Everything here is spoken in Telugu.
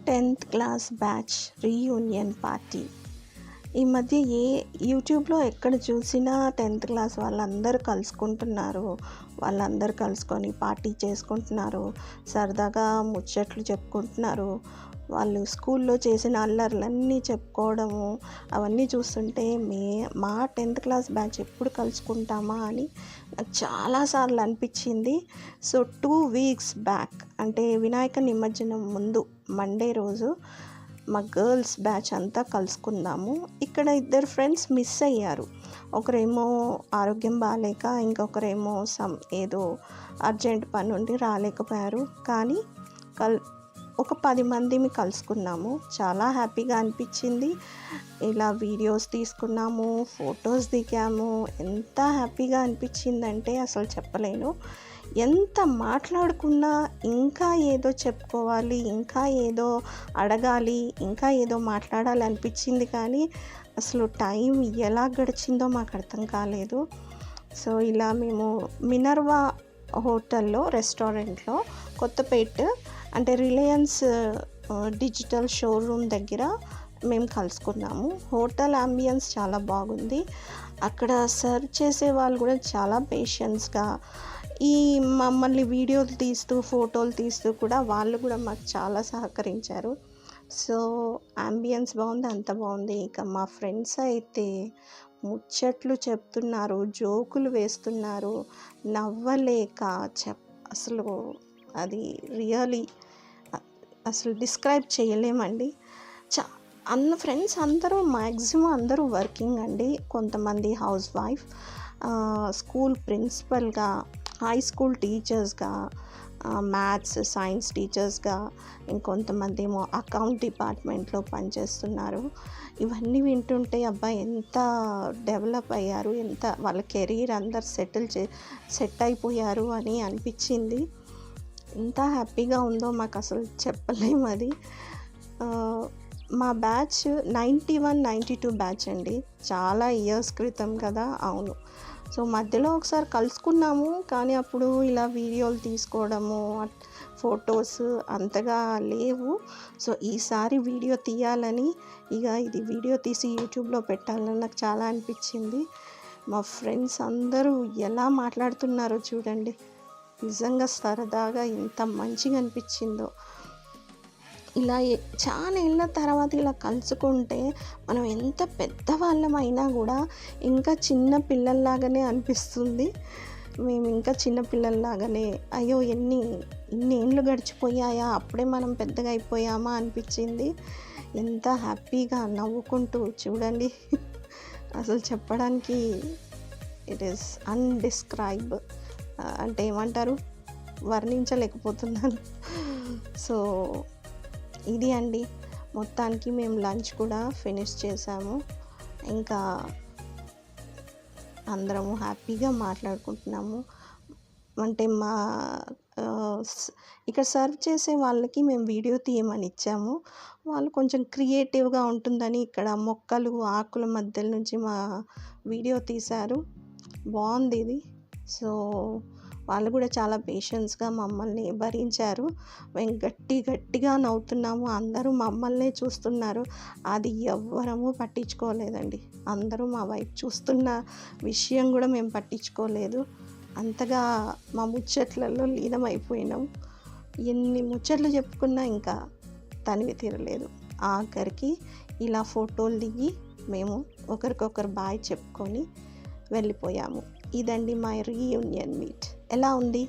10th class batch reunion party. ఈ మధ్య యూట్యూబ్లో ఎక్కడ చూసినా 10th క్లాస్ వాళ్ళందరూ కలుసుకుంటున్నారు. వాళ్ళందరూ కలుసుకొని పార్టీ చేసుకుంటున్నారు. సరదాగా ముచ్చట్లు చెప్పుకుంటున్నారు. వాళ్ళు స్కూల్లో చేసిన అల్లర్లన్నీ చెప్పుకోవడము అవన్నీ చూస్తుంటే మా 10th క్లాస్ బ్యాచ్ ఎప్పుడు కలుసుకుంటామా అని నాకు చాలాసార్లు అనిపించింది. సో 2 వీక్స్ బ్యాక్ అంటే వినాయక నిమజ్జనం ముందు మండే రోజు మా గర్ల్స్ బ్యాచ్ అంతా కలుసుకుందాము. ఇక్కడ 2 ఫ్రెండ్స్ మిస్ అయ్యారు. ఒకరేమో ఆరోగ్యం బాగాలేక, ఇంకొకరేమో ఏదో అర్జెంట్ పని ఉండి రాలేకపోయారు. కానీ ఒక 10 మందిని కలుసుకున్నాము. చాలా హ్యాపీగా అనిపించింది. ఇలా వీడియోస్ తీసుకున్నాము, ఫొటోస్ దిగాము. ఎంత హ్యాపీగా అనిపించిందంటే అసలు చెప్పలేను. ఎంత మాట్లాడుకున్నా ఇంకా ఏదో చెప్పుకోవాలి, ఇంకా ఏదో అడగాలి, ఇంకా ఏదో మాట్లాడాలి అనిపించింది. కానీ అసలు టైం ఎలా గడిచిందో మాకు అర్థం కాలేదు. సో ఇలా మేము మినర్వా హోటల్లో రెస్టారెంట్లో కొత్తపేట అంటే రిలయన్స్ డిజిటల్ షోరూమ్ దగ్గర మేము కలుసుకున్నాము. హోటల్ అంబియన్స్ చాలా బాగుంది. అక్కడ సర్వ్ చేసే వాళ్ళు కూడా చాలా పేషెన్స్గా మమ్మల్ని వీడియోలు తీస్తూ ఫోటోలు తీస్తూ కూడా వాళ్ళు కూడా మాకు చాలా సహకరించారు. సో అంబియన్స్ బాగుంది, అంత బాగుంది. ఇక మా ఫ్రెండ్స్ అయితే ముచ్చట్లు చెప్తున్నారు, జోకులు వేస్తున్నారు, నవ్వలేక అసలు అది రియలీ అసలు డిస్క్రైబ్ చేయలేమండి. ఫ్రెండ్స్ అందరూ మ్యాక్సిమం అందరూ వర్కింగ్ అండి. కొంతమంది హౌస్ వైఫ్, స్కూల్ ప్రిన్సిపల్గా, హై స్కూల్ టీచర్స్గా, మ్యాథ్స్ సైన్స్ టీచర్స్గా, ఇంకొంతమంది ఏమో అకౌంట్ డిపార్ట్మెంట్లో పనిచేస్తున్నారు. ఇవన్నీ వింటుంటే అబ్బాయి ఎంత డెవలప్ అయ్యారు, ఎంత వాళ్ళ కెరీర్ అందరు సెట్ అయిపోయారు అని అనిపించింది. ఎంత హ్యాపీగా ఉందో మాకు అసలు చెప్పలేము. అది మా బ్యాచ్ 91, 92 బ్యాచ్ అండి. చాలా ఇయర్స్ క్రితం కదా. అవును. సో మధ్యలో ఒకసారి కలుసుకున్నాము, కానీ అప్పుడు ఇలా వీడియోలు తీసుకోవడము, ఫొటోస్ అంతగా లేవు. సో ఈసారి వీడియో తీయాలని ఇది వీడియో తీసి యూట్యూబ్లో పెట్టాలని నాకు చాలా అనిపించింది. మా ఫ్రెండ్స్ అందరూ ఎలా మాట్లాడుతున్నారో చూడండి. నిజంగా సరదాగా ఎంత మంచిగా అనిపించిందో. ఇలా చాలా ఏళ్ళ తర్వాత ఇలా కలుసుకుంటే మనం ఎంత పెద్దవాళ్ళమైనా కూడా ఇంకా చిన్న పిల్లల్లాగానే అనిపిస్తుంది. మేము ఇంకా చిన్న పిల్లల్లాగానే అయ్యో ఇన్ని ఏళ్ళు గడిచిపోయాయా, అప్పుడే మనం పెద్దగా అయిపోయామా అనిపించింది. ఎంత హ్యాపీగా నవ్వుకుంటూ చూడండి. అసలు చెప్పడానికి ఇట్ ఈస్ అన్డిస్క్రైబ్ అంటే ఏమంటారు, వర్ణించలేకపోతున్నాను. సో ఇది అండి, మొత్తానికి మేము లంచ్ కూడా ఫినిష్ చేసాము. ఇంకా అందరము హ్యాపీగా మాట్లాడుకుంటున్నాము. అంటే ఇక్కడ సర్వ్ చేసే వాళ్ళకి మేము వీడియో తీయమని ఇచ్చాము. వాళ్ళు కొంచెం క్రియేటివ్గా ఉంటుందని ఇక్కడ మొక్కలు ఆకుల మధ్య నుంచి మా వీడియో తీశారు. బాగుంది ఇది. సో వాళ్ళు కూడా చాలా పేషెన్స్గా మమ్మల్ని భరించారు. మేము గట్టిగా నవ్వుతున్నాము, అందరూ మమ్మల్నే చూస్తున్నారు. అది ఎవ్వరము పట్టించుకోలేదండి. అందరూ మా వైపు చూస్తున్న విషయం కూడా మేము పట్టించుకోలేదు. అంతగా మా ముచ్చట్లలో లీనమైపోయినాం. ఎన్ని ముచ్చట్లు చెప్పుకున్నా ఇంకా తనివి తీరలేదు. ఆఖరికి ఇలా ఫోటోలు దిగి మేము ఒకరికొకరు బాయ్ చెప్పుకొని వెళ్ళిపోయాము. ఇదండి మా రీయూనియన్ మీట్. ఎలా ఉంది?